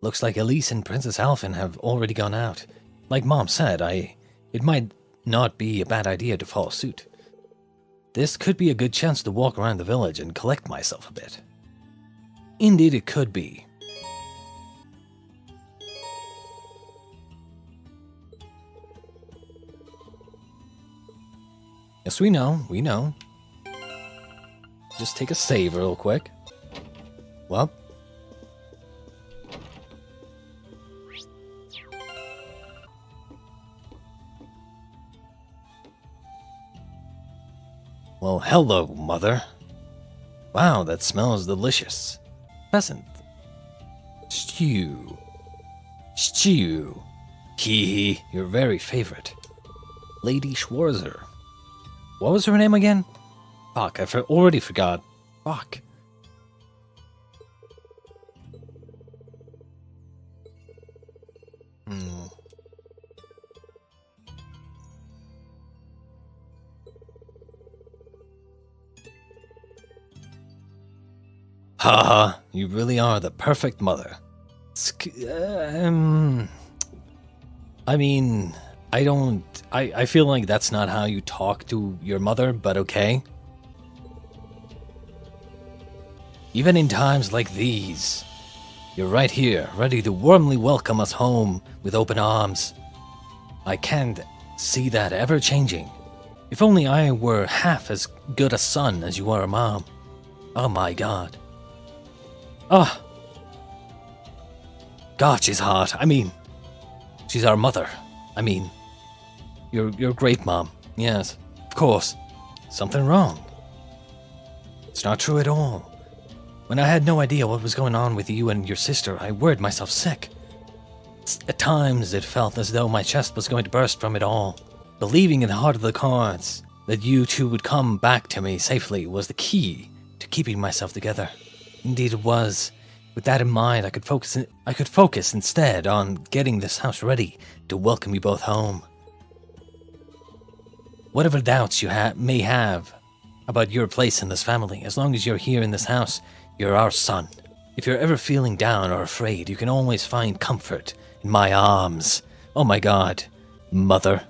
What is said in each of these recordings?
Looks like Elise and Princess Alphen have already gone out. Like Mom said, it might not be a bad idea to follow suit. This could be a good chance to walk around the village and collect myself a bit. Indeed it could be. Yes, we know. Just take a save real quick. Well. Well, hello, Mother. Wow, that smells delicious. Pheasant. Stew. Hee hee, your very favorite. Lady Schwarzer. What was her name again? Fuck, I already forgot. Fuck. Haha, you really are the perfect mother. I mean, I feel like that's not how you talk to your mother, but okay. Even in times like these, you're right here, ready to warmly welcome us home with open arms. I can't see that ever changing. If only I were half as good a son as you are a mom. Oh my god. Oh. God, she's hot. I mean, she's our mother. I mean, you're great, Mom. Yes, of course. Something wrong. It's not true at all. When I had no idea what was going on with you and your sister, I worried myself sick. At times, it felt as though my chest was going to burst from it all. Believing in the heart of the cards that you two would come back to me safely was the key to keeping myself together. Indeed it was. With that in mind, I could focus instead on getting this house ready to welcome you both home. Whatever doubts you may have about your place in this family, as long as you're here in this house, you're our son. If you're ever feeling down or afraid, you can always find comfort in my arms. Oh my god. Mother.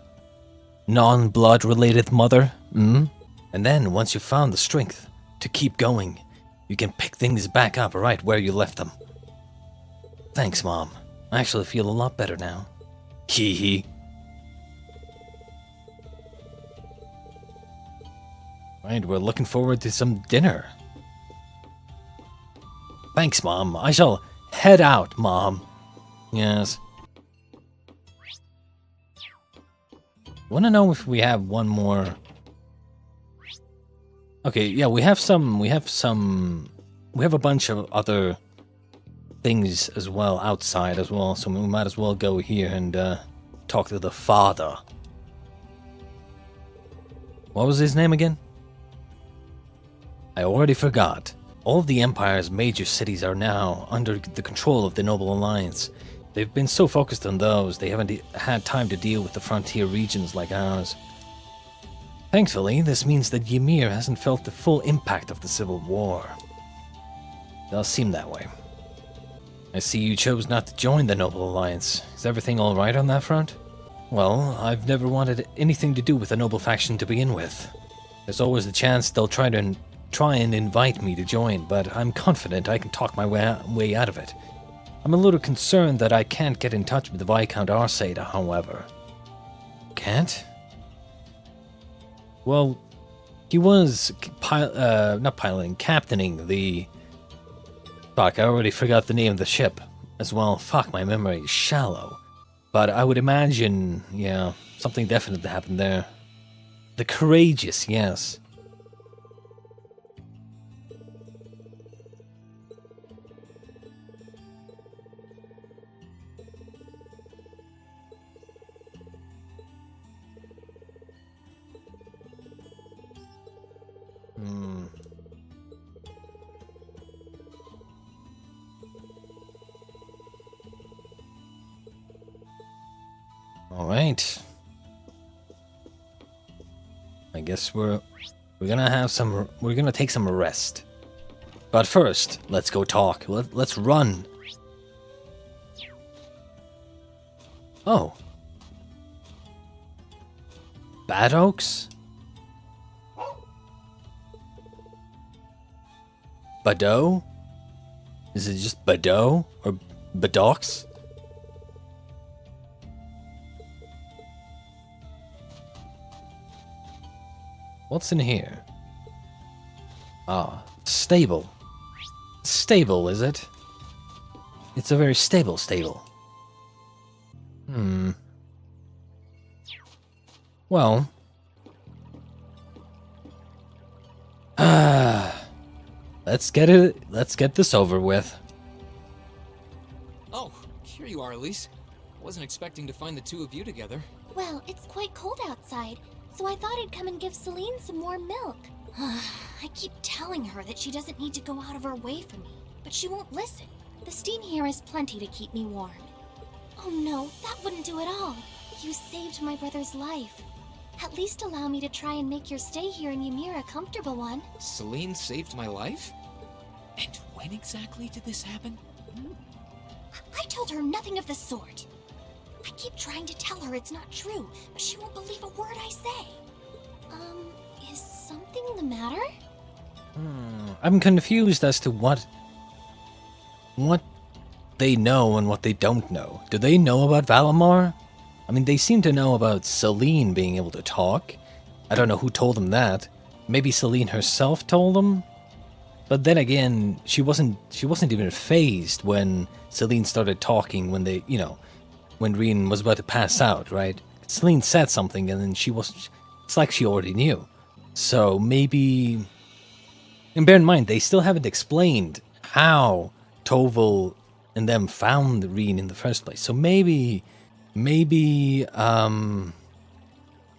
Non-blood related mother. And then, once you've found the strength to keep going, you can pick things back up right where you left them. Thanks, Mom. I actually feel a lot better now. Hee hee. Right, we're looking forward to some dinner. Thanks, Mom. I shall head out, Mom. Yes. Wanna know if we have one more... Okay, yeah, we have a bunch of other things as well, outside as well, so we might as well go here and talk to the father. What was his name again? I already forgot. All of the Empire's major cities are now under the control of the Noble Alliance. They've been so focused on those, they haven't had time to deal with the frontier regions like ours. Thankfully, this means that Ymir hasn't felt the full impact of the Civil War. It does seem that way. I see you chose not to join the Noble Alliance. Is everything alright on that front? Well, I've never wanted anything to do with the Noble faction to begin with. There's always the chance they'll try and invite me to join, but I'm confident I can talk my way out of it. I'm a little concerned that I can't get in touch with the Viscount Arceda, however. Can't? Well, he was captaining the... Fuck, I already forgot the name of the ship as well. Fuck, my memory is shallow. But I would imagine, yeah, something definite happened there. The Courageous, yes. Alright. I guess we're gonna take some rest. But first, let's go talk. Let's run. Oh. Bad Oaks? Badeau? Is it just Badeau? Or Badox? What's in here? Ah, stable. Stable, is it? It's a very stable stable. Well. Let's get this over with. Oh, here you are, Elise. Wasn't expecting to find the two of you together. Well, it's quite cold outside, so I thought I'd come and give Celine some warm milk. I keep telling her that she doesn't need to go out of her way for me, but she won't listen. The steam here is plenty to keep me warm. Oh no, that wouldn't do at all. You saved my brother's life. At least allow me to try and make your stay here in Ymir a comfortable one. Celine saved my life? And when exactly did this happen? I told her nothing of the sort. I keep trying to tell her it's not true, but she won't believe a word I say. Is something the matter? I'm confused as to what they know and what they don't know. Do they know about Valimar? I mean, they seem to know about Celine being able to talk. I don't know who told them that. Maybe Celine herself told them? But then again, she wasn't even phased when Celine started talking when they, when Reen was about to pass out, right? Celine said something and then it's like she already knew. So maybe, and bear in mind, they still haven't explained how Toval and them found Reen in the first place. So maybe, no,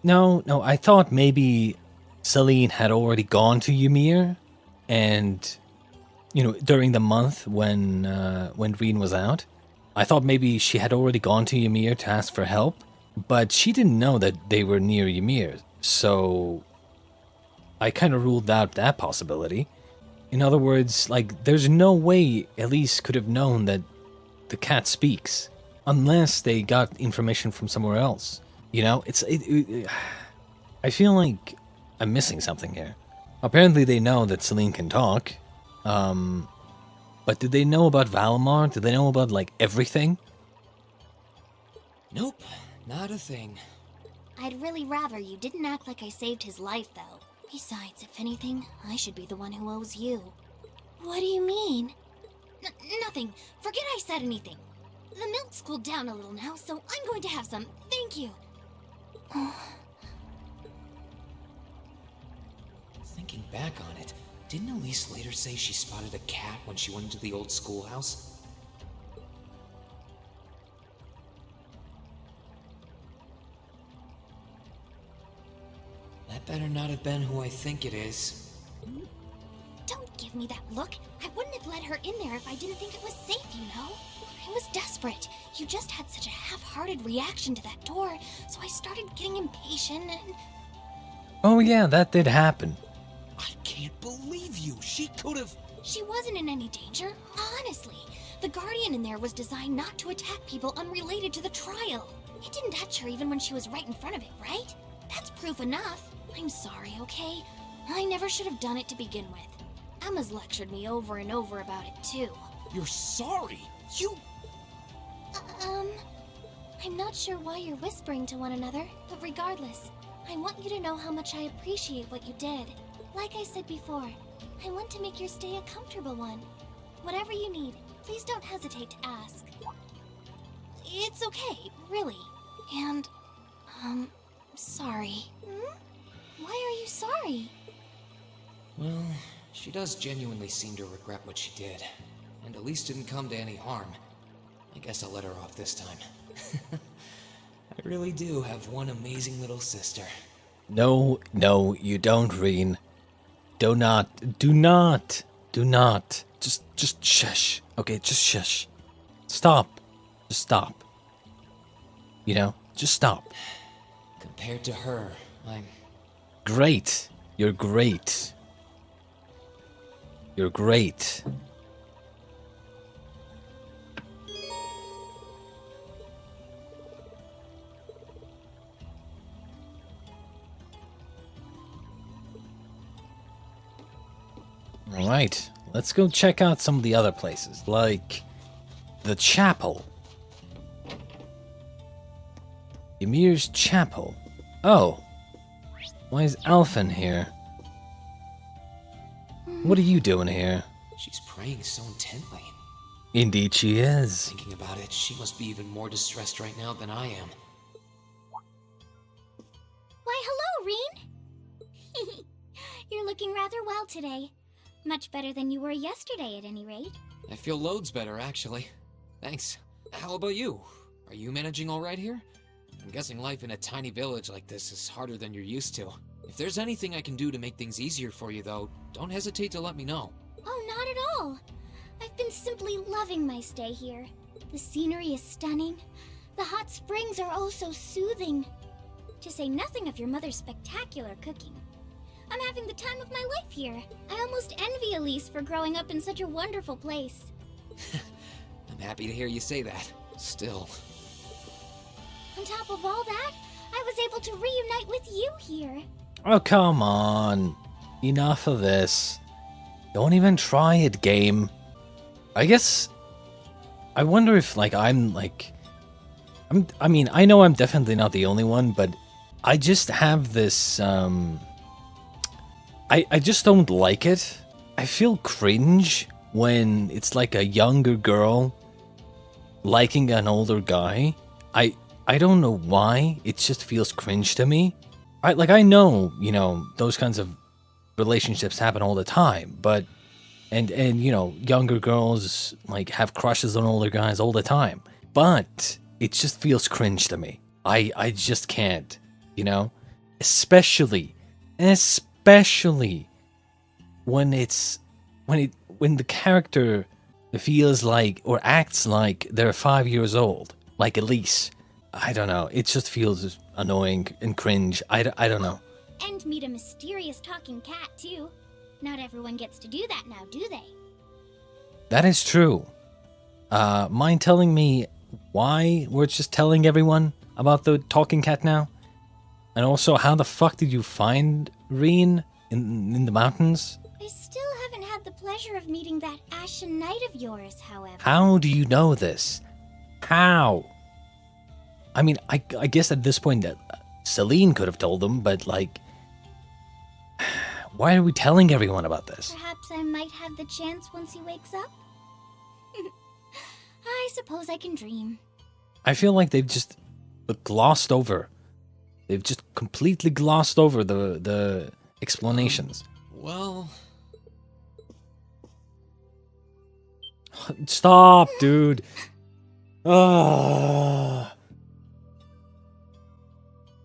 I thought maybe Celine had already gone to Ymir. And, during the month when Reen was out, I thought maybe she had already gone to Ymir to ask for help, but she didn't know that they were near Ymir, so I kind of ruled out that possibility. In other words, there's no way Elise could have known that the cat speaks, unless they got information from somewhere else. I feel like I'm missing something here. Apparently they know that Celine can talk, but did they know about Valimar? Did they know about, everything? Nope, not a thing. I'd really rather you didn't act like I saved his life, though. Besides, if anything, I should be the one who owes you. What do you mean? Nothing. Forget I said anything. The milk's cooled down a little now, so I'm going to have some. Thank you. Thinking back on it, didn't Elise later say she spotted a cat when she went into the old schoolhouse? That better not have been who I think it is. Don't give me that look. I wouldn't have let her in there if I didn't think it was safe, I was desperate. You just had such a half-hearted reaction to that door, so I started getting impatient and... Oh yeah, that did happen. I can't believe you! She could've... She wasn't in any danger, honestly. The Guardian in there was designed not to attack people unrelated to the trial. It didn't touch her even when she was right in front of it, right? That's proof enough. I'm sorry, okay? I never should have done it to begin with. Emma's lectured me over and over about it, too. You're sorry? You... I'm not sure why you're whispering to one another, but regardless, I want you to know how much I appreciate what you did. Like I said before, I want to make your stay a comfortable one. Whatever you need, please don't hesitate to ask. It's okay, really. And, sorry. Why are you sorry? Well, she does genuinely seem to regret what she did. And Elise didn't come to any harm. I guess I'll let her off this time. I really do have one amazing little sister. No, you don't, Reen. Do not. Just shush. Okay, just shush. Stop. Just stop. Just stop. Compared to her, I'm... Great. You're great. You're great. Alright, let's go check out some of the other places, like the chapel. Ymir's chapel. Oh. Why is Alphen here? What are you doing here? She's praying so intently. Indeed she is. Thinking about it, she must be even more distressed right now than I am. Why, hello, Reen! You're looking rather well today. Much better than you were yesterday, at any rate. I feel loads better, actually. Thanks. How about you? Are you managing all right here? I'm guessing life in a tiny village like this is harder than you're used to. If there's anything I can do to make things easier for you, though, don't hesitate to let me know. Oh, not at all. I've been simply loving my stay here. The scenery is stunning. The hot springs are oh so soothing. To say nothing of your mother's spectacular cooking. I'm having the time of my life here. I almost envy Elise for growing up in such a wonderful place. I'm happy to hear you say that. Still. On top of all that, I was able to reunite with you here. Oh, come on. Enough of this. Don't even try it, game. I guess... I wonder if, like, I mean, I know I'm definitely not the only one, but I just have this, I just don't like it. I feel cringe when it's like a younger girl liking an older guy. I don't know why, it just feels cringe to me. I know, you know, those kinds of relationships happen all the time, but and you know, younger girls like have crushes on older guys all the time. But it just feels cringe to me. I just can't, you know? Especially when when the character feels like or acts like they're 5 years old, like Elise. I don't know. It just feels annoying and cringe. I don't know. And meet a mysterious talking cat, too. Not everyone gets to do that now, do they? That is true. Mind telling me why we're just telling everyone about the talking cat now? And also, how the fuck did you find Reen in the mountains? I still haven't had the pleasure of meeting that Ashen Knight of yours, however. How do you know this? How? I mean, I guess at this point, Celine could have told them, but like... Why are we telling everyone about this? Perhaps I might have the chance once he wakes up? I suppose I can dream. I feel like they've just glossed over. They've just completely glossed over the explanations. Well... Stop, dude.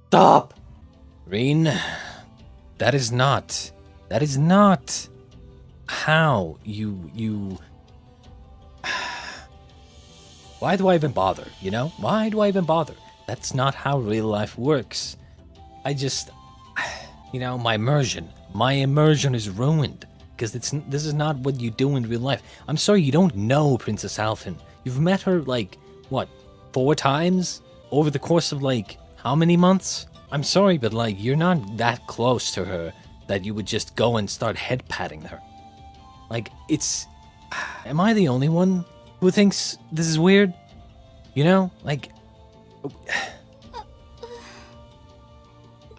Stop. Reen, that is not how you... Why do I even bother, you know? Why do I even bother? That's not how real life works. I just... You know, my immersion is ruined. Because this is not what you do in real life. I'm sorry, you don't know Princess Alphen. You've met her, like, what, 4 times? Over the course of, like, how many months? I'm sorry, but, like, you're not that close to her that you would just go and start head-patting her. Like, it's... Am I the only one who thinks this is weird? You know? Like...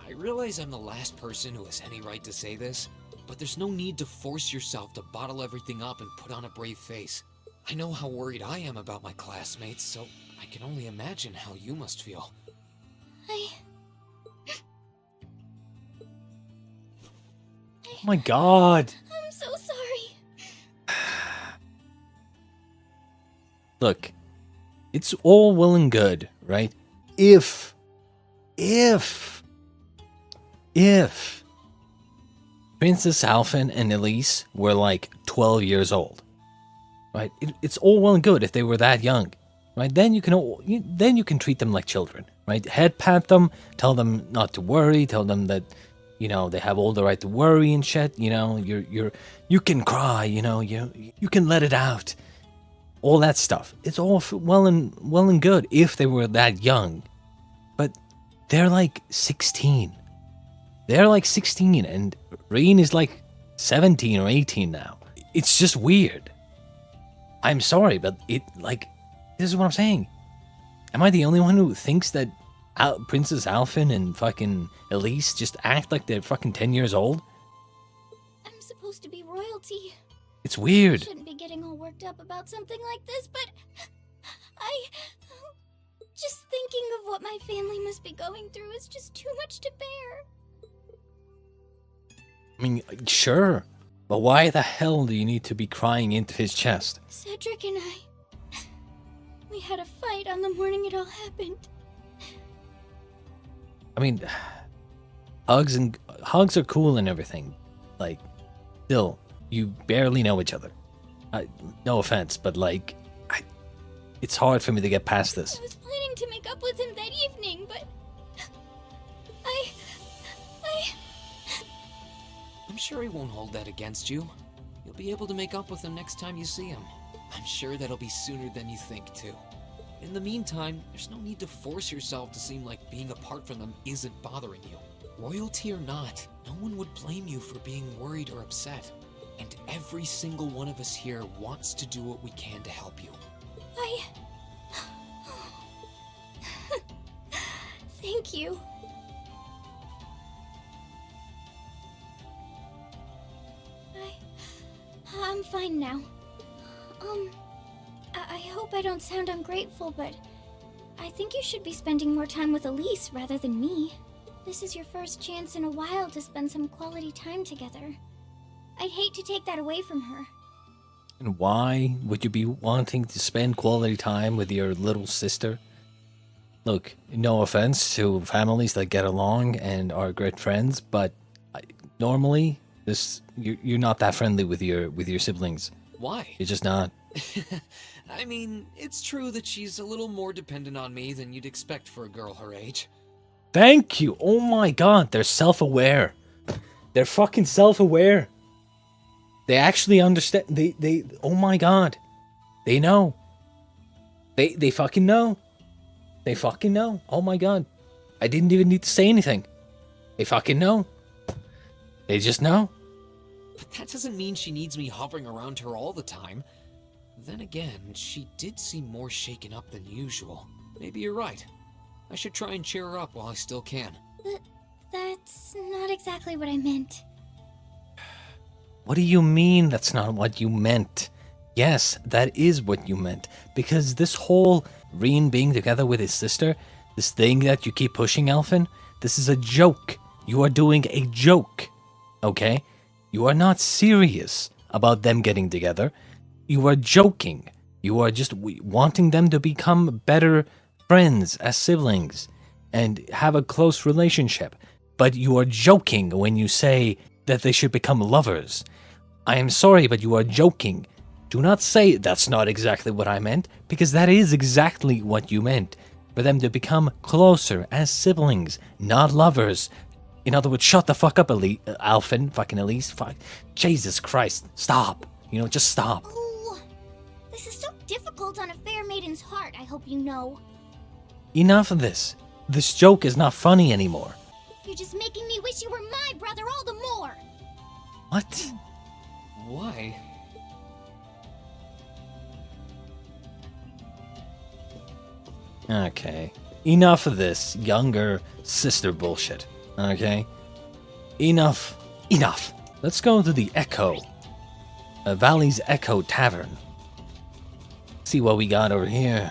I realize I'm the last person who has any right to say this, but there's no need to force yourself to bottle everything up and put on a brave face. I know how worried I am about my classmates, so I can only imagine how you must feel. Oh my god! I'm so sorry. Look, it's all well and good, right? If Princess Alphen and Elise were like 12 years old, right? It's all well and good if they were that young, right? Then you can treat them like children, right? Head pat them, tell them not to worry, tell them that, you know, they have all the right to worry and shit. You know, you can cry, you know, you can let it out, all that stuff. It's all well and good if they were that young, but they're like 16. They're like 16, and Reen is like 17 or 18 now. It's just weird. I'm sorry, but this is what I'm saying. Am I the only one who thinks that Princess Alphen and fucking Elise just act like they're fucking 10 years old? I'm supposed to be royalty. It's weird. I shouldn't be getting all worked up about something like this, but just thinking of what my family must be going through is just too much to bear. I mean, sure. But why the hell do you need to be crying into his chest? Cedric and we had a fight on the morning it all happened. I mean, hugs are cool and everything. Like, still, you barely know each other. No offense, but it's hard for me to get past this. I was planning to make up with him that evening, but I'm sure he won't hold that against you. You'll be able to make up with him next time you see him. I'm sure that'll be sooner than you think, too. In the meantime, there's no need to force yourself to seem like being apart from them isn't bothering you. Royalty or not, no one would blame you for being worried or upset. And every single one of us here wants to do what we can to help you. Thank you. I'm fine now. I hope I don't sound ungrateful, but I think you should be spending more time with Elise rather than me. This is your first chance in a while to spend some quality time together. I'd hate to take that away from her. And why would you be wanting to spend quality time with your little sister? Look, no offense to families that get along and are great friends, but normally you're not that friendly with your siblings. Why? You're just not. I mean, it's true that she's a little more dependent on me than you'd expect for a girl her age. Thank you. Oh my god, they're self-aware. They're fucking self-aware. They actually understand. They oh my god. They know. They fucking know. They fucking know. Oh my god. I didn't even need to say anything. They fucking know. They just know. But that doesn't mean she needs me hovering around her all the time. Then again, she did seem more shaken up than usual. Maybe you're right. I should try and cheer her up while I still can. That's not exactly what I meant. What do you mean that's not what you meant? Yes, that is what you meant. Because this whole Reen being together with his sister, this thing that you keep pushing, Alphen, this is a joke. You are doing a joke. Okay? You are not serious about them getting together. You are joking. You are just wanting them to become better friends as siblings and have a close relationship. But you are joking when you say that they should become lovers. I am sorry, but you are joking. Do not say that's not exactly what I meant, because that is exactly what you meant. For them to become closer as siblings, not lovers. In other words, shut the fuck up, Alphen, fucking Elise. Fuck. Jesus Christ. Stop. Just stop. Oh, this is so difficult on a fair maiden's heart, I hope you know. Enough of this. This joke is not funny anymore. You're just making me wish you were my brother all the more. What? Why? Okay. Enough of this younger sister bullshit. Okay? Enough. Enough. Let's go to the Echo. Valley's Echo Tavern. See what we got over here.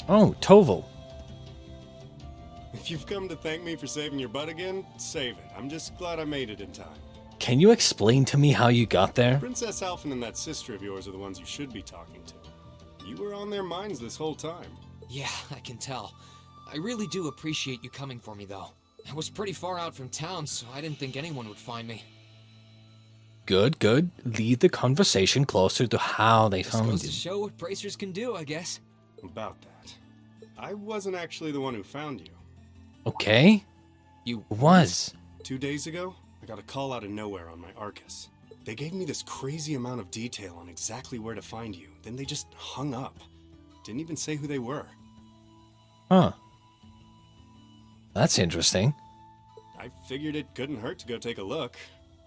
Oh, Toval. If you've come to thank me for saving your butt again, save it. I'm just glad I made it in time. Can you explain to me how you got there? Princess Alphen and that sister of yours are the ones you should be talking to. You were on their minds this whole time. Yeah, I can tell. I really do appreciate you coming for me, though. I was pretty far out from town, so I didn't think anyone would find me. Good, good. Lead the conversation closer to how they found Goes you. to show what bracers can do, I guess. About that. I wasn't actually the one who found you. Okay. You Was. 2 days ago, I got a call out of nowhere on my Arcus. They gave me this crazy amount of detail on exactly where to find you. Then they just hung up. Didn't even say who they were. Huh. That's interesting. I figured it couldn't hurt to go take a look.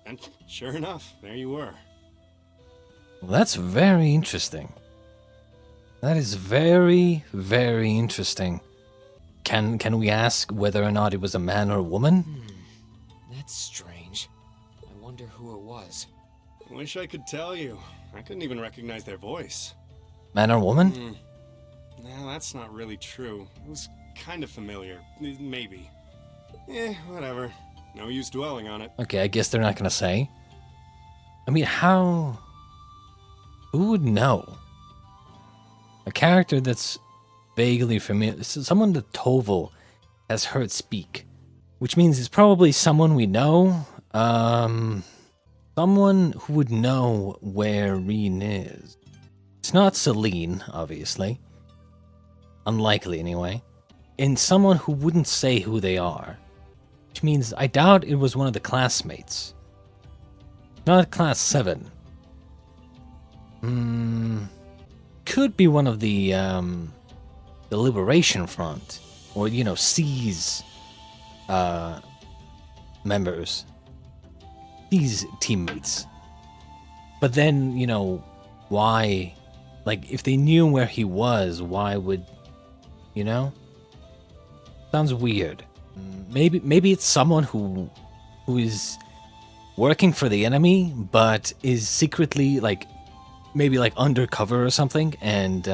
And sure enough, there you were. Well, that's very interesting. That is very, very interesting. Can we ask whether or not it was a man or a woman? That's strange. I wonder who it was. Wish I could tell you. I couldn't even recognize their voice. Man or woman? No, that's not really true. It was kind of familiar. Maybe. Whatever. No use dwelling on it. Okay, I guess they're not gonna say. I mean, how... Who would know? A character that's vaguely familiar... Someone that Toval has heard speak. Which means it's probably someone we know. Someone who would know where Reen is. It's not Celine, obviously. Unlikely, anyway. And someone who wouldn't say who they are. Which means I doubt it was one of the classmates. Not class 7. Could be one of the Liberation Front. Or, you know, C's members. These teammates. But then, you know, why... Like, if they knew where he was, why would... You know? Sounds weird. Maybe it's someone who is working for the enemy, but is secretly, like, maybe, like, undercover or something, and,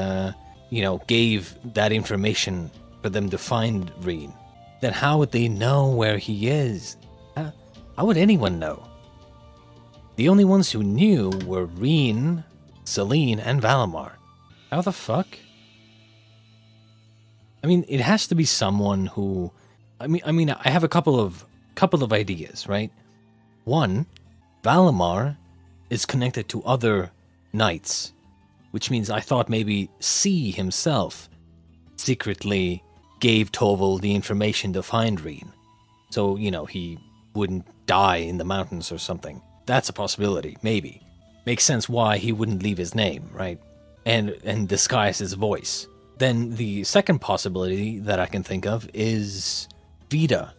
you know, gave that information for them to find Reen. Then how would they know where he is? How would anyone know? The only ones who knew were Reen, Celine, and Valimar. How the fuck? I mean, it has to be someone who... I mean, I have a couple of ideas, right? One, Valimar is connected to other knights, which means I thought maybe C himself secretly gave Toval the information to find Reen. So, you know, he wouldn't die in the mountains or something. That's a possibility, maybe. Makes sense why he wouldn't leave his name, right? And disguise his voice. Then the second possibility that I can think of is Vida,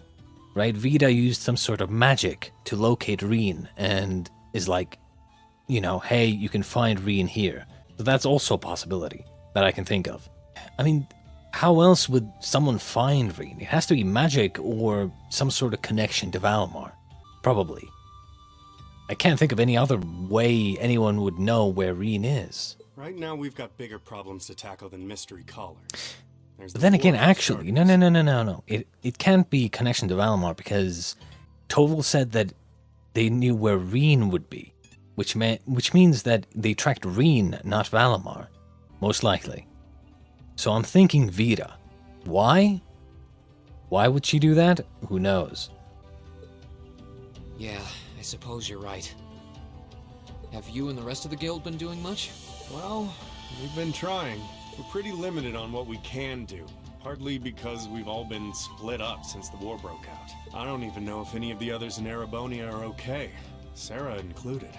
right? Vida used some sort of magic to locate Reen and is like, you know, hey, you can find Reen here. So that's also a possibility that I can think of. I mean, how else would someone find Reen? It has to be magic or some sort of connection to Valimar. Probably. I can't think of any other way anyone would know where Reen is. Right now, we've got bigger problems to tackle than mystery callers. But then again, actually, no. It can't be connection to Valimar because Toval said that they knew where Reen would be, which means that they tracked Reen, not Valimar, most likely. So I'm thinking Vida. Why? Why would she do that? Who knows? Yeah, I suppose you're right. Have you and the rest of the guild been doing much? Well, we've been trying. We're pretty limited on what we can do. Partly because we've all been split up since the war broke out. I don't even know if any of the others in Erebonia are okay. Sarah included.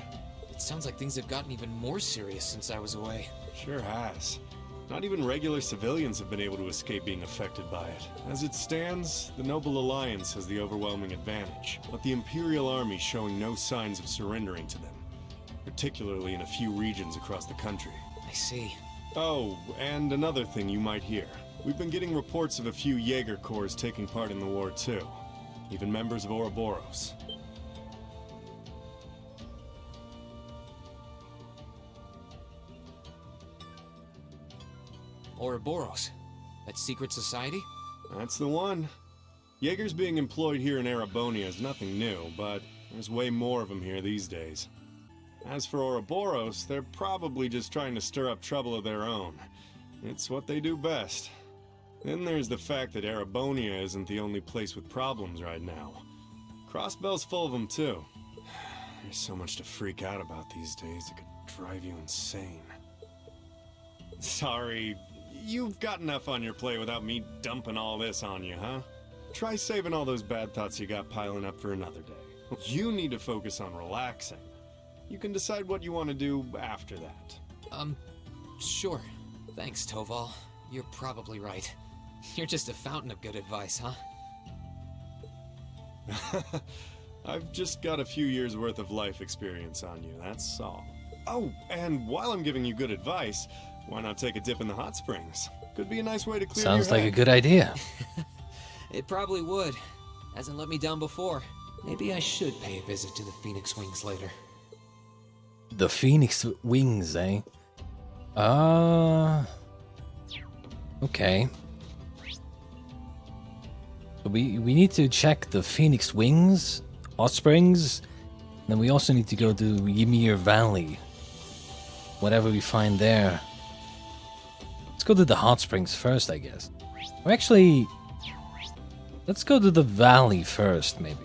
It sounds like things have gotten even more serious since I was away. Sure has. Not even regular civilians have been able to escape being affected by it. As it stands, the Noble Alliance has the overwhelming advantage, but the Imperial Army's showing no signs of surrendering to them, particularly in a few regions across the country. I see. Oh, and another thing you might hear. We've been getting reports of a few Jaeger Corps taking part in the war too. Even members of Ouroboros. Ouroboros? That secret society? That's the one. Jaegers being employed here in Erebonia is nothing new, but there's way more of them here these days. As for Ouroboros, they're probably just trying to stir up trouble of their own. It's what they do best. Then there's the fact that Erebonia isn't the only place with problems right now. Crossbell's full of them too. There's so much to freak out about these days, it could drive you insane. Sorry, you've got enough on your plate without me dumping all this on you, huh? Try saving all those bad thoughts you got piling up for another day. You need to focus on relaxing. You can decide what you want to do after that. Sure. Thanks, Toval. You're probably right. You're just a fountain of good advice, huh? I've just got a few years worth of life experience on you, that's all. Oh, and while I'm giving you good advice, why not take a dip in the hot springs? Could be a nice way to clear Sounds your like a head. good idea. It probably would. Hasn't let me down before. Maybe I should pay a visit to the Phoenix Wings later. The Phoenix Wings, eh? Okay. So we need to check the Phoenix Wings, Hot Springs, and then we also need to go to Ymir Valley. Whatever we find there. Let's go to the Hot Springs first, I guess. Or actually, let's go to the valley first, maybe.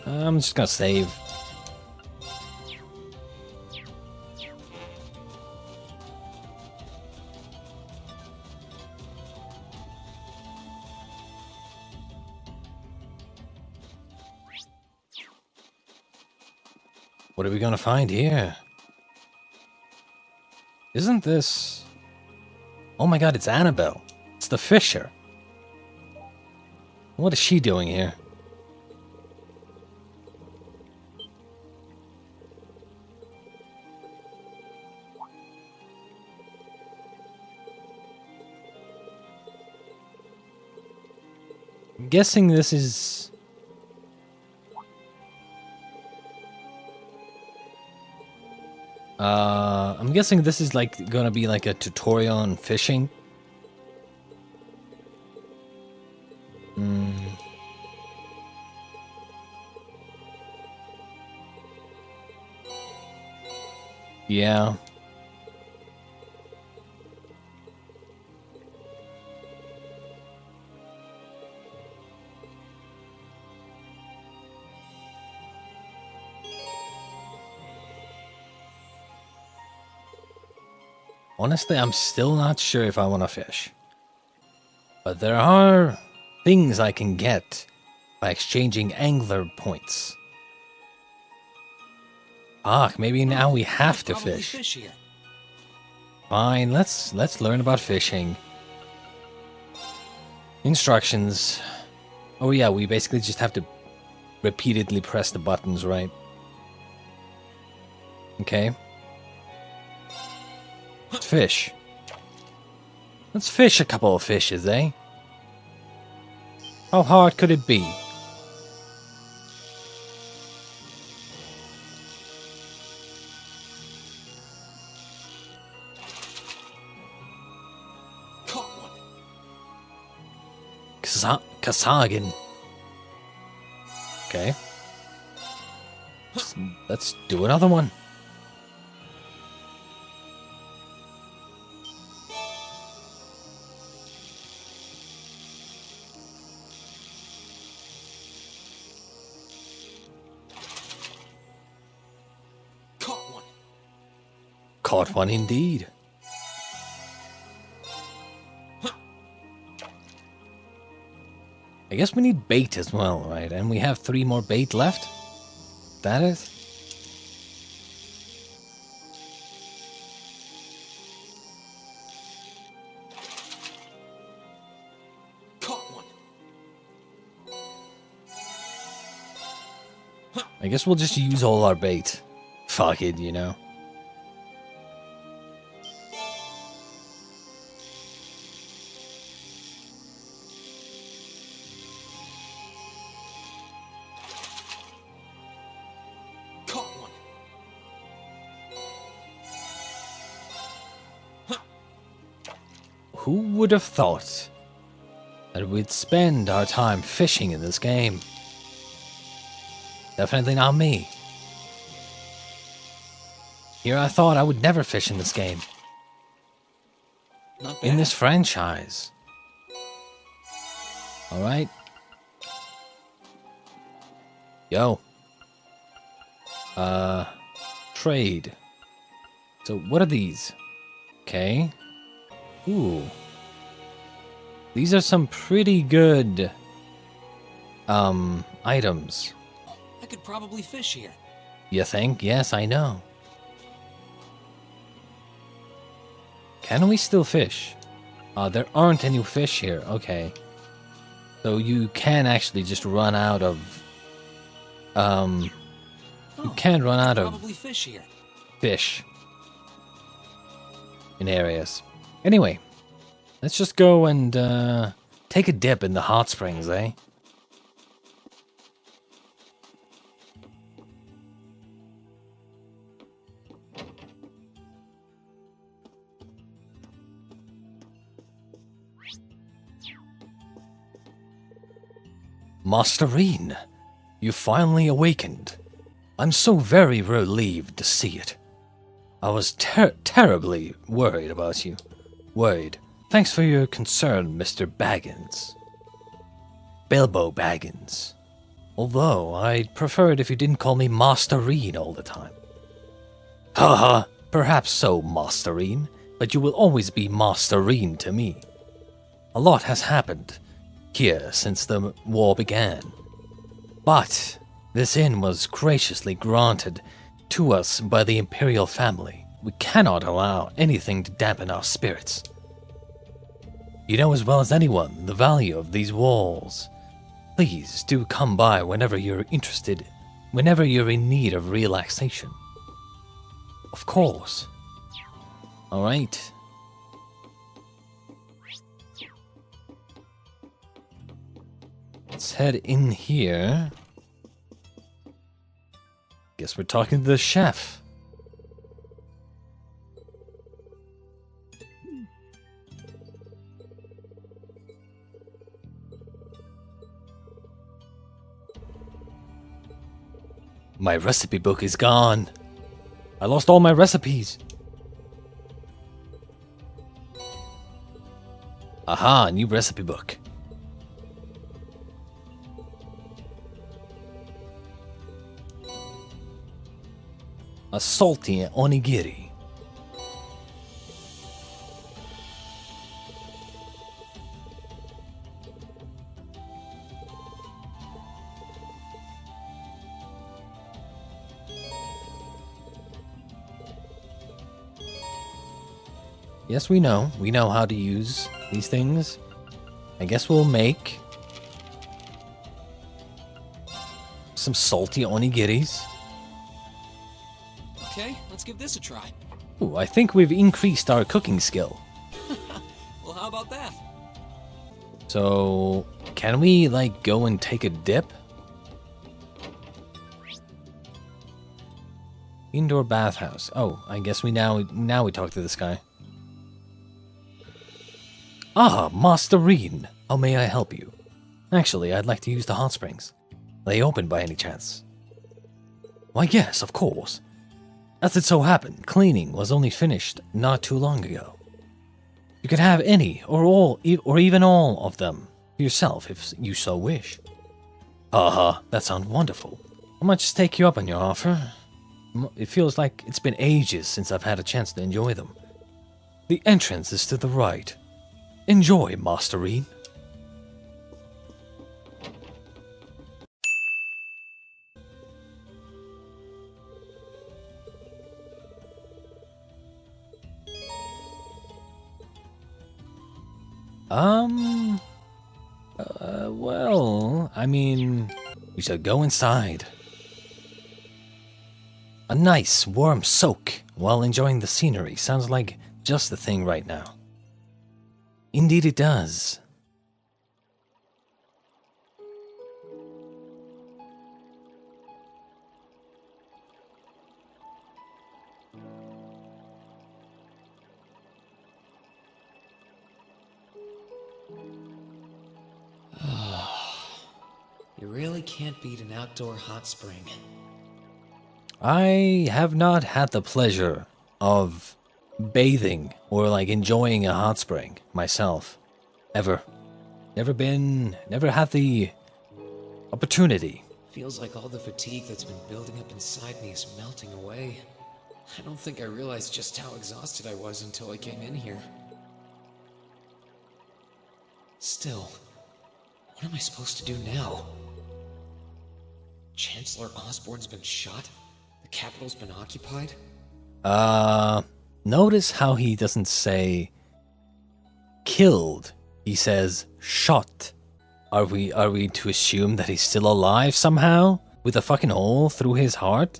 I'm just gonna save. What are we gonna find here? Isn't this... Oh my god, it's Annabelle. It's the Fisher. What is she doing here? I'm guessing this is... I'm guessing this is like gonna be like a tutorial on fishing. Yeah. Honestly, I'm still not sure if I want to fish. But there are things I can get by exchanging angler points. Ah, maybe now we have to Probably fish. fish here. Fine, let's learn about fishing. Instructions. Oh yeah, we basically just have to repeatedly press the buttons, right? Okay. Let's fish. Let's fish a couple of fishes, eh? How hard could it be? Caught one. Kasagan. Okay. Let's do another one. Caught one. Caught one indeed. I guess we need bait as well, right? And we have 3 more bait left? That is? Caught one. I guess we'll just use all our bait. Fuck it, you know? Caught one. Who would have thought that we'd spend our time fishing in this game? Definitely not me. Here I thought I would never fish in this game. Not bad. In this franchise. Alright. Yo. Trade. So what are these? Okay. Ooh. These are some pretty good items. I could probably fish here. You think? Yes, I know. Can we still fish? There aren't any fish here. Okay. So you can actually just run out of You can't run out of Probably fish here. fish in areas. Anyway, let's just go and take a dip in the hot springs, eh? Masterine, you finally awakened. I'm so very relieved to see it. I was terribly worried about you. Worried. Thanks for your concern, Mr. Baggins. Bilbo Baggins. Although, I'd prefer it if you didn't call me Masterine all the time. Haha, perhaps so, Masterine, but you will always be Masterine to me. A lot has happened here since the war began. But this inn was graciously granted to us by the Imperial family. We cannot allow anything to dampen our spirits. You know as well as anyone the value of these walls. Please do come by whenever you're interested, whenever you're in need of relaxation. Of course. Alright. Let's head in here. Guess we're talking to the chef. My recipe book is gone. I lost all my recipes. Aha, new recipe book. A salty onigiri. Yes, we know. We know how to use these things. I guess we'll make some salty onigiris. Okay, let's give this a try. Ooh, I think we've increased our cooking skill. Well, how about that? So, can we, like, go and take a dip? Indoor bathhouse. Oh, I guess we now we talk to this guy. Ah, Masterine. How may I help you? Actually, I'd like to use the hot springs. Are they open by any chance? Why, yes, of course. As it so happened, cleaning was only finished not too long ago. You could have any, or all, or even all of them yourself if you so wish. Haha, that sounds wonderful. I might just take you up on your offer. It feels like it's been ages since I've had a chance to enjoy them. The entrance is to the right. Enjoy, Masterine. Well, I mean, we should go inside. A nice, warm soak while enjoying the scenery sounds like just the thing right now. Indeed it does. You really can't beat an outdoor hot spring. I have not had the pleasure of bathing or like enjoying a hot spring myself. Ever. Never had the opportunity. Feels like all the fatigue that's been building up inside me is melting away. I don't think I realized just how exhausted I was until I came in here. Still, what am I supposed to do now? Chancellor Osborne's been shot? The capital's been occupied? Notice how he doesn't say killed. He says shot. Are we to assume that he's still alive somehow? With a fucking hole through his heart?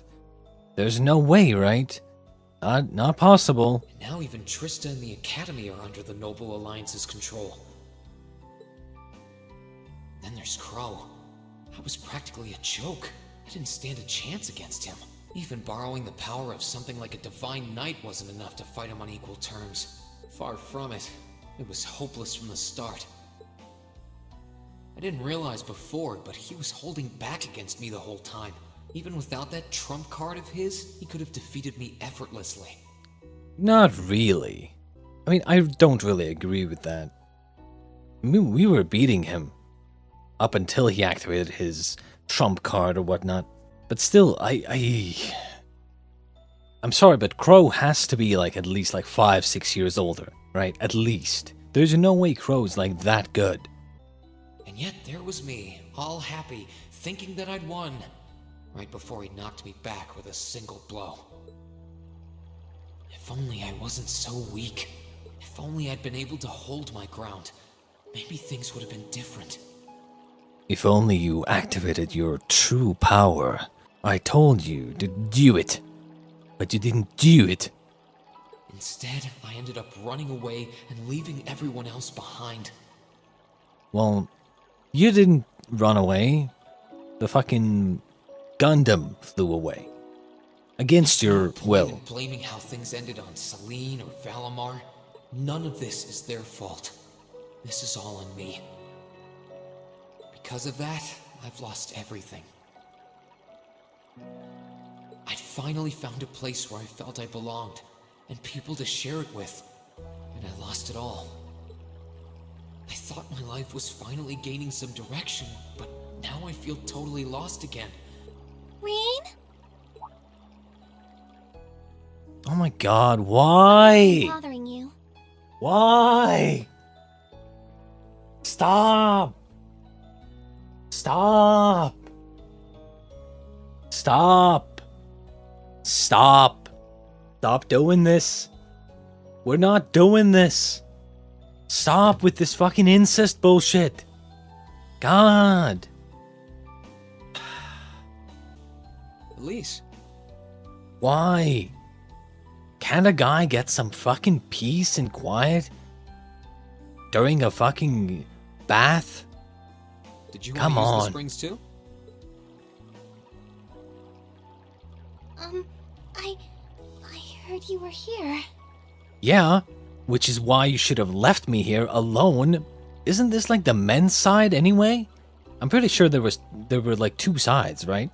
There's no way, right? Not possible. And now even Trista and the Academy are under the Noble Alliance's control. Then there's Crow. I was practically a joke. I didn't stand a chance against him. Even borrowing the power of something like a Divine Knight wasn't enough to fight him on equal terms. Far from it. It was hopeless from the start. I didn't realize before, but he was holding back against me the whole time. Even without that trump card of his, he could have defeated me effortlessly. Not really. I mean, I don't really agree with that. I mean, we were beating him up until he activated his trump card or whatnot. But still, I'm sorry, but Crow has to be like at least like 5-6 years older, right? At least. There's no way Crow's like that good. And yet there was me, all happy, thinking that I'd won. Right before he knocked me back with a single blow. If only I wasn't so weak. If only I'd been able to hold my ground. Maybe things would have been different. If only you activated your true power. I told you to do it. But you didn't do it. Instead, I ended up running away and leaving everyone else behind. Well, you didn't run away. The fucking Gundam flew away. Against your will. And blaming how things ended on Celine or Valimar. None of this is their fault. This is all on me. Because of that, I've lost everything. I'd finally found a place where I felt I belonged, and people to share it with, and I lost it all. I thought my life was finally gaining some direction, but now I feel totally lost again. Rain? Oh my god, why? Bothering you. Why? Stop! Stop! Stop! Stop! Stop doing this. We're not doing this. Stop with this fucking incest bullshit. God. Elise. Why? Can't a guy get some fucking peace and quiet during a fucking bath? Did you Come want to use on. the springs too? I heard you were here. Yeah, which is why you should have left me here alone. Isn't this like the men's side anyway? I'm pretty sure there were like two sides, right?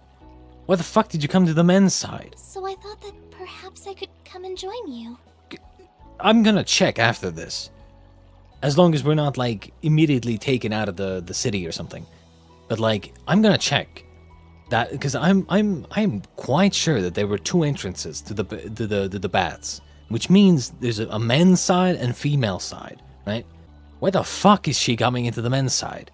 Why the fuck did you come to the men's side? So I thought that perhaps I could come and join you. I'm gonna check after this. As long as we're not like immediately taken out of the city or something. But like, I'm gonna check that because I'm quite sure that there were two entrances to the baths, which means there's a men's side and female side, right? Why the fuck is she coming into the men's side?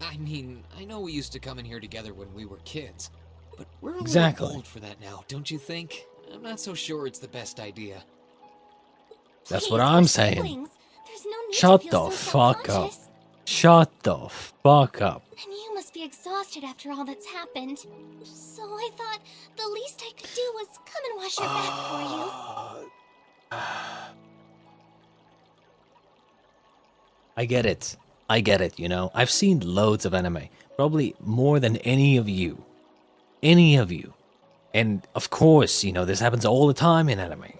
I mean, I know we used to come in here together when we were kids, but we're a Exactly. little old for that now, don't you think? I'm not so sure it's the best idea. That's Please, what I'm we're saying. siblings. There's no need Shut to feel the so fuck up. self-conscious. Shut the fuck up. And you must be exhausted after all that's happened. So I thought the least I could do was come and wash your back for you. I get it, you know. I've seen loads of anime. Probably more than any of you. Any of you. And of course, you know, this happens all the time in anime.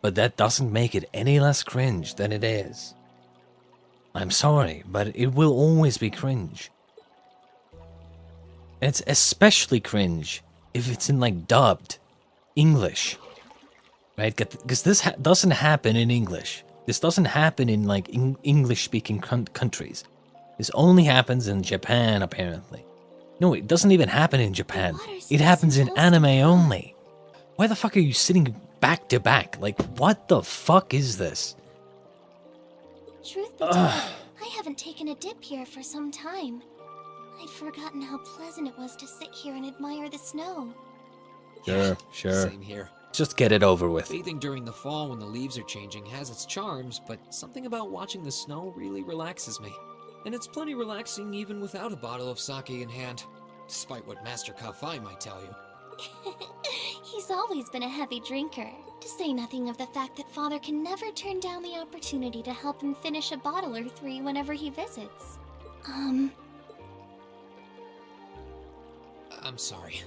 But that doesn't make it any less cringe than it is. I'm sorry, but it will always be cringe. And it's especially cringe if it's in like dubbed English. Right? Because this doesn't happen in English. This doesn't happen in like English-speaking countries. This only happens in Japan, apparently. No, it doesn't even happen in Japan. It happens in anime only. Why the fuck are you sitting back to back? Like, what the fuck is this? Truth be told, I haven't taken a dip here for some time. I'd forgotten how pleasant it was to sit here and admire the snow. Sure. Same here. Just get it over with. Bathing during the fall when the leaves are changing has its charms, but something about watching the snow really relaxes me. And it's plenty relaxing even without a bottle of sake in hand. despite what Master Kafai might tell you. He's always been a heavy drinker, to say nothing of the fact that Father can never turn down the opportunity to help him finish a bottle or three whenever he visits. I'm sorry.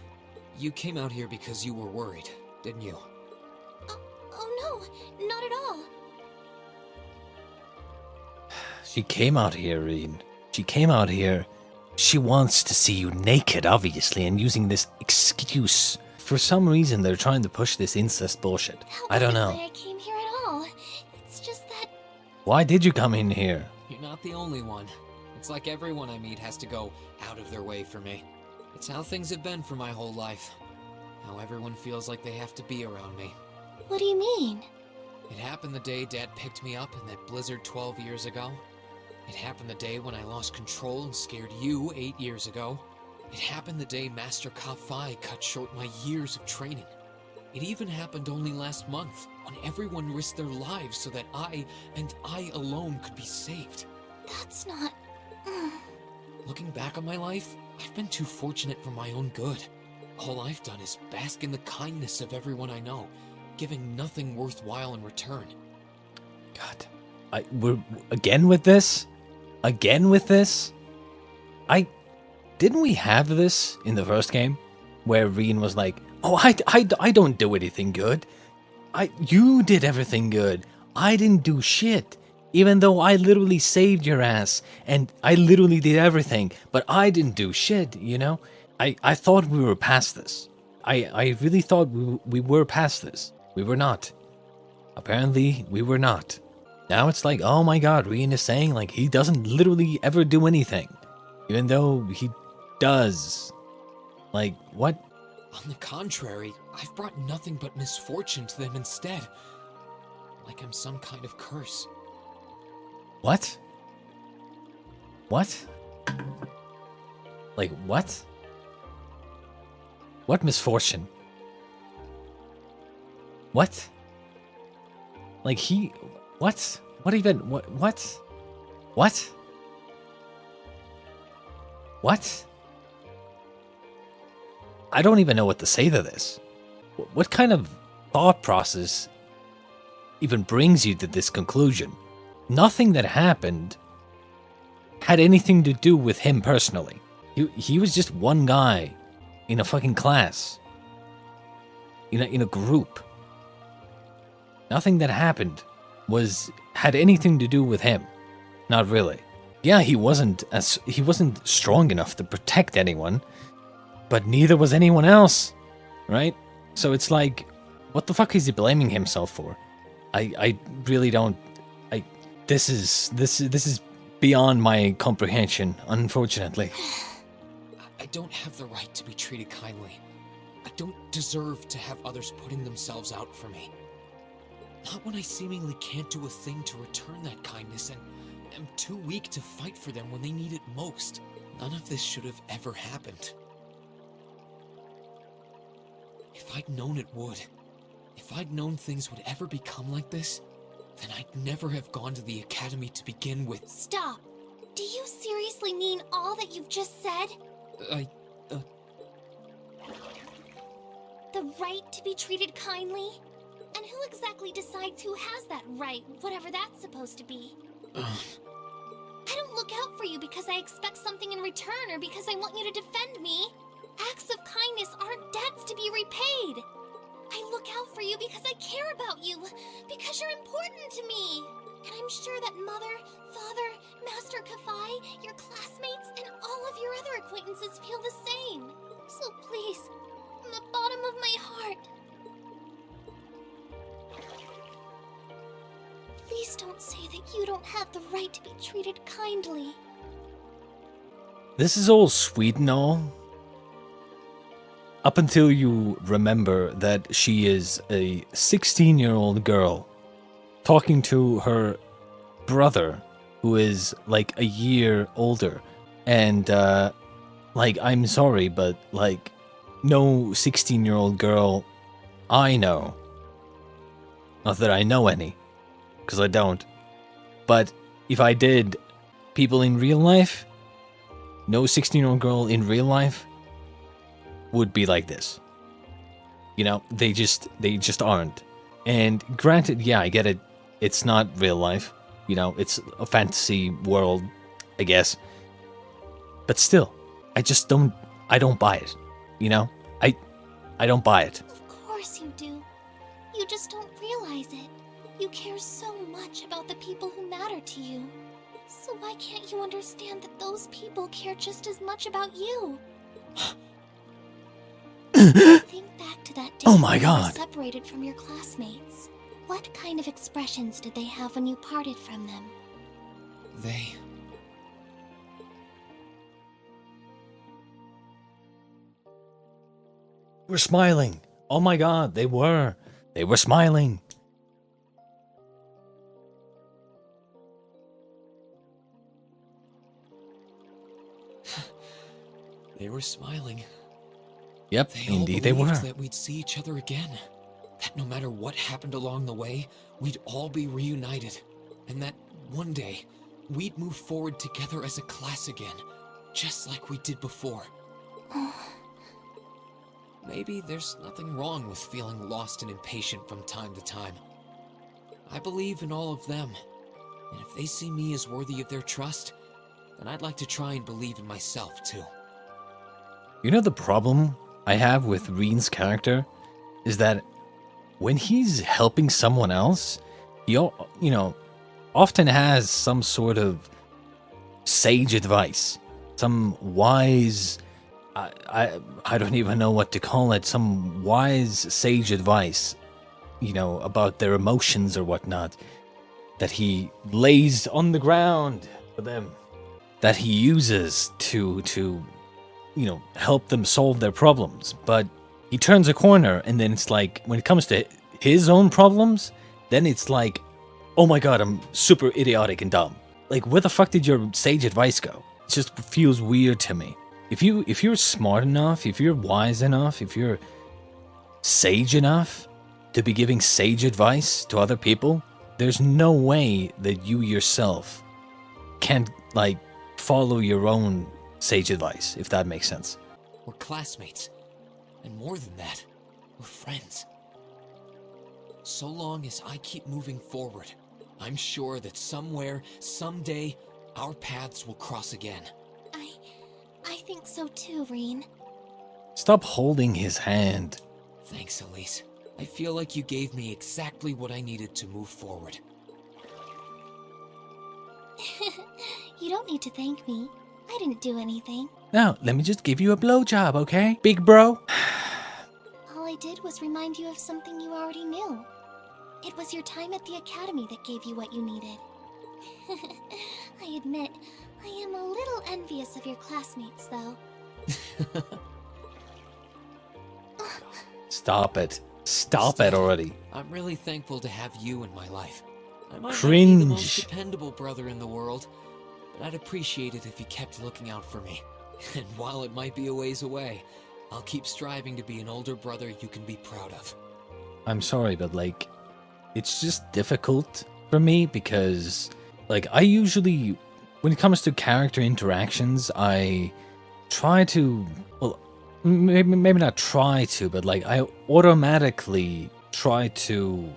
You came out here because you were worried, didn't you? Oh no, not at all. She came out here, Reen. She came out here. She wants to see you naked, obviously, and using this excuse. For some reason, they're trying to push this incest bullshit. I don't know. Why I came here at all. It's just that... Why did you come in here? You're not the only one. It's like everyone I meet has to go out of their way for me. It's how things have been for my whole life. How everyone feels like they have to be around me. What do you mean? It happened the day Dad picked me up in that blizzard 12 years ago. It happened the day when I lost control and scared you 8 years ago. It happened the day Master Kafai cut short my years of training. It even happened only last month, when everyone risked their lives so that I, and I alone, could be saved. That's not... Looking back on my life, I've been too fortunate for my own good. All I've done is bask in the kindness of everyone I know, giving nothing worthwhile in return. God. We're again with this? Again with this? Didn't we have this in the first game? Where Reen was like, oh, I don't do anything good. You did everything good. I didn't do shit. Even though I literally saved your ass, and I literally did everything, but I didn't do shit, you know? I thought we were past this. I really thought we were past this. We were not. Apparently, we were not. Now it's like, oh my god, Reen is saying like he doesn't literally ever do anything. Even though he does. Like, what? On the contrary, I've brought nothing but misfortune to them instead. Like I'm some kind of curse. What? What? Like, what? What misfortune? What? Like he... What? What even... What? What? What? I don't even know what to say to this. What kind of thought process even brings you to this conclusion? Nothing that happened had anything to do with him personally. He was just one guy in a fucking class. In a group. Nothing that happened had anything to do with him. Not really. Yeah, he wasn't strong enough to protect anyone, but neither was anyone else, right? So it's like, what the fuck is he blaming himself for? I really don't. This is beyond my comprehension, unfortunately. I don't have the right to be treated kindly. I don't deserve to have others putting themselves out for me. Not when I seemingly can't do a thing to return that kindness and am too weak to fight for them when they need it most. None of this should have ever happened. If I'd known it would, if I'd known things would ever become like this, then I'd never have gone to the academy to begin with. Stop! Do you seriously mean all that you've just said? The right to be treated kindly? And who exactly decides who has that right, whatever that's supposed to be? I don't look out for you because I expect something in return or because I want you to defend me. Acts of kindness aren't debts to be repaid. I look out for you because I care about you, because you're important to me. And I'm sure that Mother, Father, Master Kafai, your classmates, and all of your other acquaintances feel the same. So please, from the bottom of my heart, please don't say that you don't have the right to be treated kindly. This is all sweet and all. Up until you remember that she is a 16-year-old girl talking to her brother, who is like a year older. And, like, I'm sorry, but, like, no 16-year-old girl I know. Not that I know any, because I don't. But if I did, people in real life, no 16-year-old girl in real life would be like this. You know, they just aren't. And granted, yeah, I get it. It's not real life. You know, it's a fantasy world, I guess. But still, I don't buy it. You know? I don't buy it. Of course you do. You just don't realize it. You care so much about the people who matter to you. So why can't you understand that those people care just as much about you? Think back to that day Oh my when you God. were separated from your classmates. What kind of expressions did they have when you parted from them? They... We're smiling. Oh my God, they were. They were smiling. They were smiling. Yep, They all indeed they were. believed that we'd see each other again. That no matter what happened along the way, we'd all be reunited. And that one day, we'd move forward together as a class again. Just like we did before. Maybe there's nothing wrong with feeling lost and impatient from time to time. I believe in all of them. And if they see me as worthy of their trust, then I'd like to try and believe in myself too. You know the problem I have with Reen's character is that when he's helping someone else, he, often has some sort of sage advice, some wise, I don't even know what to call it, some wise sage advice, about their emotions or whatnot, that he lays on the ground for them, that he uses to help them solve their problems. But he turns a corner, and then it's like, when it comes to his own problems, then it's like, oh my God, I'm super idiotic and dumb. Like, where the fuck did your sage advice go? It just feels weird to me. If you're smart enough, if you're wise enough, if you're sage enough to be giving sage advice to other people, there's no way that you yourself can't, follow your own sage advice, if that makes sense. We're classmates. And more than that, we're friends. So long as I keep moving forward, I'm sure that somewhere, someday, our paths will cross again. I think so too, Reen. Stop holding his hand. Thanks, Elise. I feel like you gave me exactly what I needed to move forward. You don't need to thank me. I didn't do anything. Now, let me just give you a blowjob, okay? Big bro? All I did was remind you of something you already knew. It was your time at the academy that gave you what you needed. I admit, I am a little envious of your classmates, though. Stop it. Stop it already. I'm really thankful to have you in my life. I might not be Cringe. the most dependable brother in the world, but I'd appreciate it if you kept looking out for me. And while it might be a ways away, I'll keep striving to be an older brother you can be proud of. I'm sorry, but it's just difficult for me because, I usually, when it comes to character interactions, I try to, maybe not try to, but I automatically try to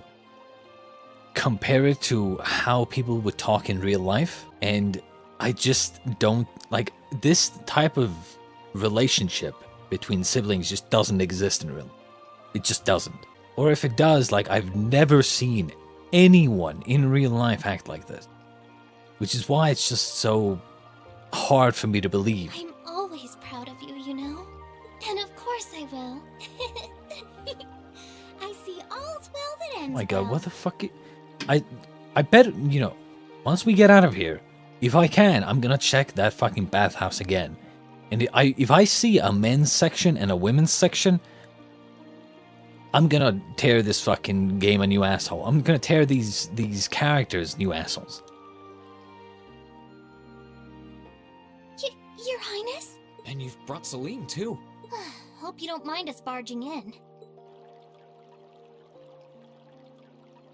compare it to how people would talk in real life. And I just don't, this type of relationship between siblings just doesn't exist in real. It just doesn't. Or if it does, I've never seen anyone in real life act like this. Which is why it's just so hard for me to believe. I'm always proud of you, you know? And of course I will. I see all's well that ends Oh my God, well. what the fuck? I bet, once we get out of here, if I can, I'm gonna check that fucking bathhouse again. And if I see a men's section and a women's section, I'm gonna tear this fucking game a new asshole. I'm gonna tear these characters new assholes. Your Highness? And you've brought Celine, too. Hope you don't mind us barging in.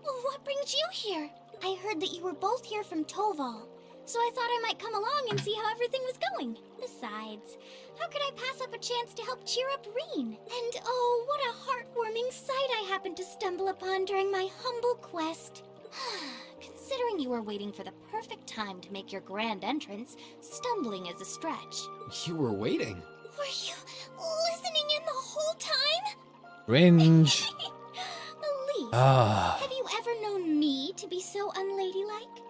What brings you here? I heard that you were both here from Toval. so I thought I might come along and see how everything was going. Besides, how could I pass up a chance to help cheer up Reen? And oh, what a heartwarming sight I happened to stumble upon during my humble quest. Considering you were waiting for the perfect time to make your grand entrance, stumbling is a stretch. You were waiting? Were you listening in the whole time? Cringe. Elise, Ah. have you ever known me to be so unladylike?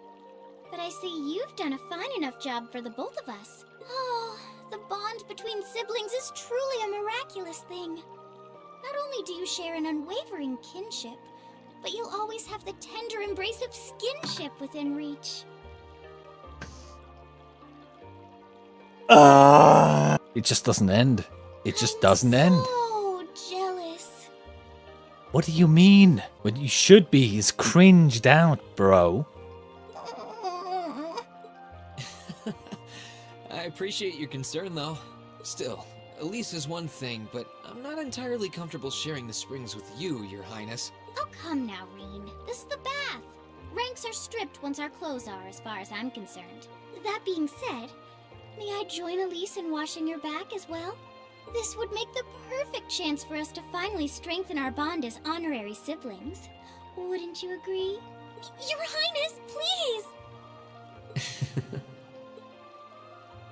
But I see you've done a fine enough job for the both of us. Oh, the bond between siblings is truly a miraculous thing. Not only do you share an unwavering kinship, but you'll always have the tender embrace of skinship within reach. It just doesn't end. It just doesn't end. So jealous. What do you mean? What you should be is cringed out, bro. I appreciate your concern, though. Still, Elise is one thing, but I'm not entirely comfortable sharing the springs with you, Your Highness. Oh, come now, Reen. This is the bath. Ranks are stripped once our clothes are, as far as I'm concerned. That being said, may I join Elise in washing your back as well? This would make the perfect chance for us to finally strengthen our bond as honorary siblings. Wouldn't you agree? Your Highness, please!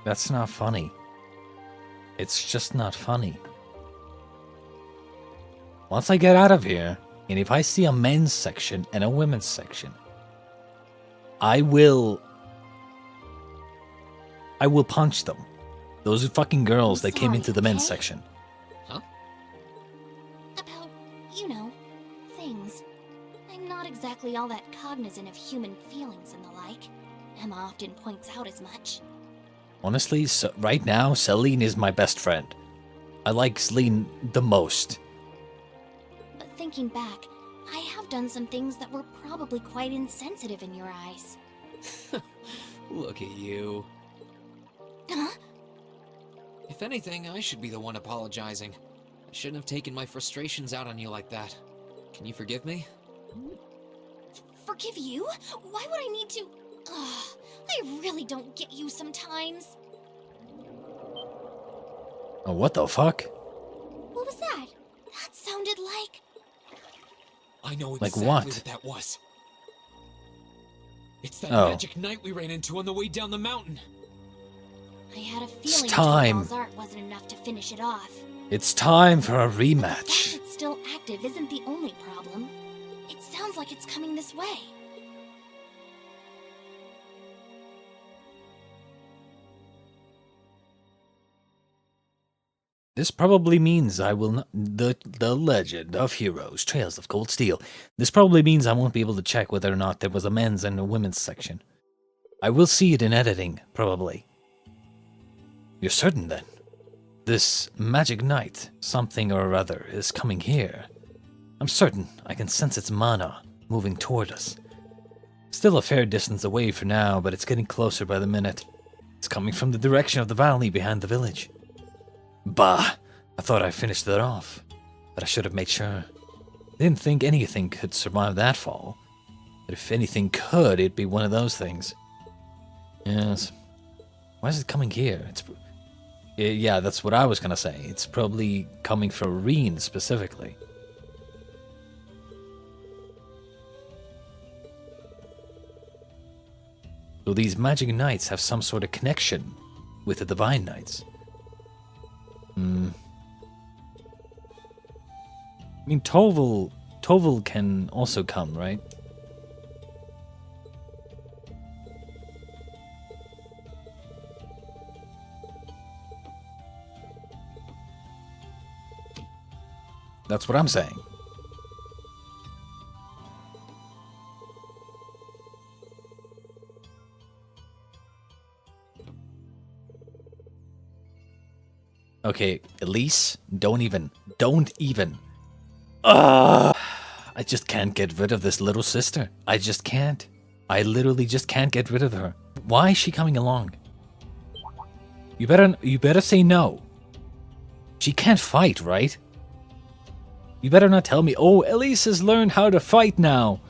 That's not funny. It's just not funny. Once I get out of here, and if I see a men's section and a women's section, I will punch them. Those fucking girls that came Sorry, into the men's okay? section. Huh? About, you know, things. I'm not exactly all that cognizant of human feelings and the like. Emma often points out as much. Honestly, so right now, Celine is my best friend. I like Celine the most. But thinking back, I have done some things that were probably quite insensitive in your eyes. Look at you. Huh? If anything, I should be the one apologizing. I shouldn't have taken my frustrations out on you like that. Can you forgive me? Forgive you? Why would I need to? Ugh, I really don't get you sometimes. Oh, what the fuck? What was that? That sounded like... I know Like exactly what? what that was. It's that Oh. magic knight we ran into on the way down the mountain. I had a feeling time. Joel's art wasn't enough to finish it off. It's time for a But the fact rematch. it's still active isn't the only problem. It sounds like it's coming this way. This probably means I will not... The Legend of Heroes, Trails of Cold Steel. This probably means I won't be able to check whether or not there was a men's and a women's section. I will see it in editing, probably. You're certain, then? This magic knight, something or other, is coming here. I'm certain I can sense its mana moving toward us. Still a fair distance away for now, but it's getting closer by the minute. It's coming from the direction of the valley behind the village. Bah! I thought I finished it off, but I should have made sure. Didn't think anything could survive that fall. But if anything could, it'd be one of those things. Yes. Why is it coming here? Yeah, that's what I was gonna say. It's probably coming from Reen specifically. So these magic knights have some sort of connection with the divine knights. I mean, Tovel can also come, right? That's what I'm saying. Okay, Elise, don't even. I just can't get rid of this little sister. I just can't. I literally just can't get rid of her. Why is she coming along? You better say no. She can't fight, right? You better not tell me, oh, Elise has learned how to fight now.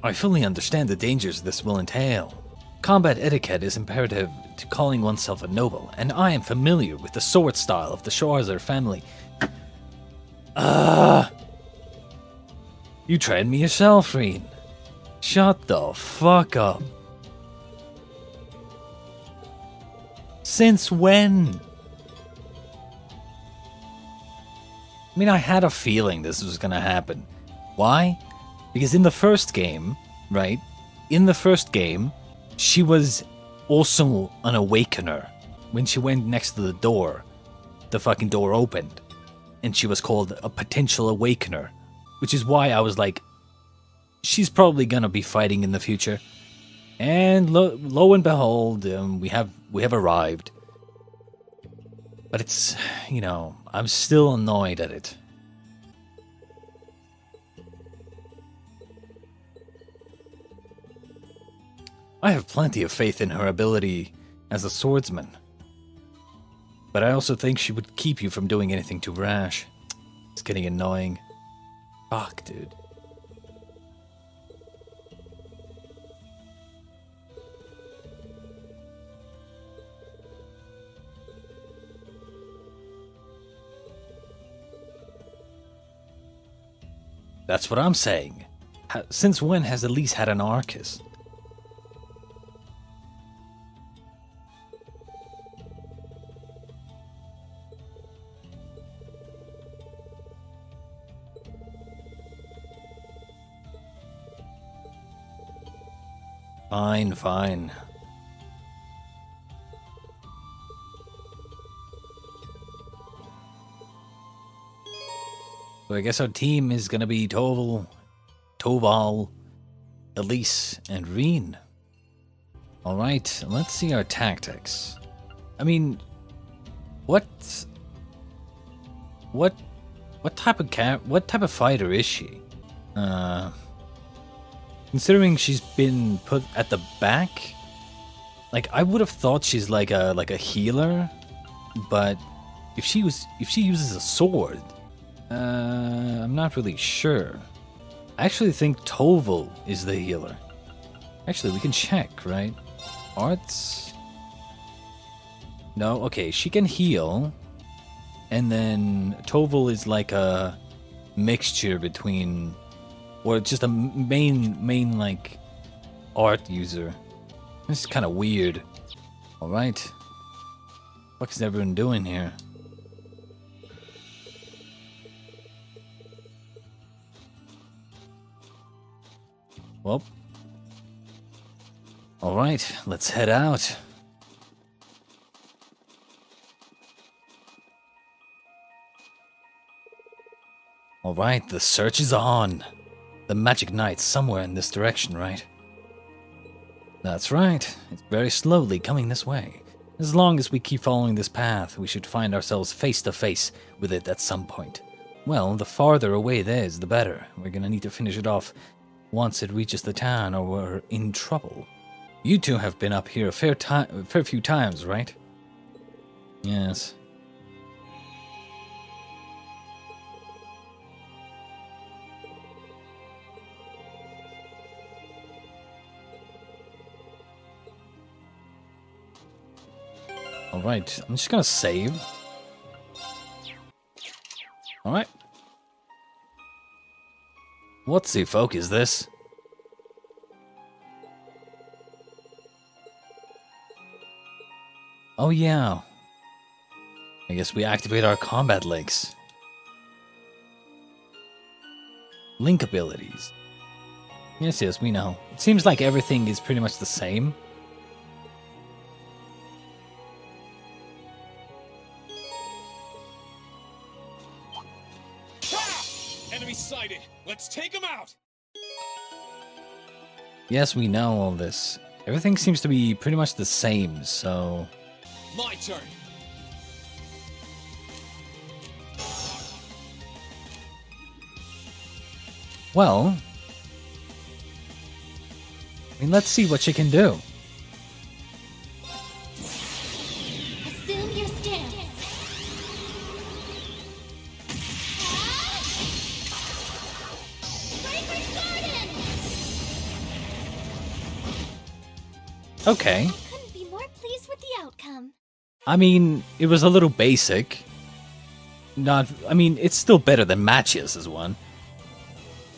I fully understand the dangers this will entail. Combat etiquette is imperative to calling oneself a noble, and I am familiar with the sword style of the Schwarzer family. You tried me yourself, Reen. Shut the fuck up. Since when? I mean, I had a feeling this was gonna happen. Why? Because in the first game, right? In the first game, she was also an awakener. When she went next to the door, the fucking door opened. And she was called a potential awakener. Which is why I was like, she's probably gonna be fighting in the future. And lo and behold, we have arrived. But it's, you know, I'm still annoyed at it. I have plenty of faith in her ability as a swordsman. But I also think she would keep you from doing anything too rash. It's getting annoying. Fuck, dude. That's what I'm saying. Since when has Elise had an Arcus? Fine, fine. So I guess our team is gonna be Toval, Elise, and Reen. Alright, let's see our tactics. I mean, what type of fighter is she? Considering she's been put at the back, like I would have thought she's like a healer, but if she uses a sword, I'm not really sure. I actually think Toval is the healer. Actually, we can check, right? Arts? No, okay, she can heal, and then Toval is like a mixture between. Or just a main like art user. This is kind of weird. All right, what is everyone doing here? Well, all right, let's head out. All right, the search is on. The Magic Knight's somewhere in this direction, right? That's right. It's very slowly coming this way. As long as we keep following this path, we should find ourselves face to face with it at some point. Well, the farther away it is, the better. We're gonna need to finish it off once it reaches the town, or we're in trouble. You two have been up here a fair few times, right? Yes. Alright, I'm just gonna save. Alright. What the fuck is this? Oh yeah. I guess we activate our combat links. Link abilities. Yes, we know. It seems like everything is pretty much the same. Enemy sighted. Let's take him out. Yes, we know all this. Everything seems to be pretty much the same, so... My turn. Well... I mean, let's see what she can do. Assume your stance. Breaker's Garden! Okay. I couldn't be more pleased with the outcome. I mean, it was a little basic. It's still better than Matchias' one.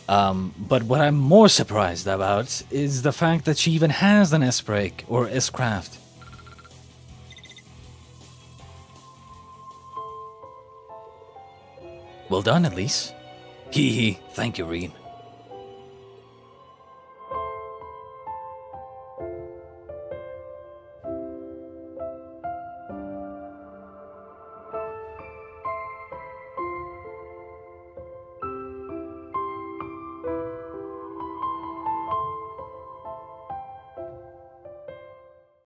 But what I'm more surprised about is the fact that she even has an S-brake or S-craft. Well done, Elise. Hee hee, thank you, Reed.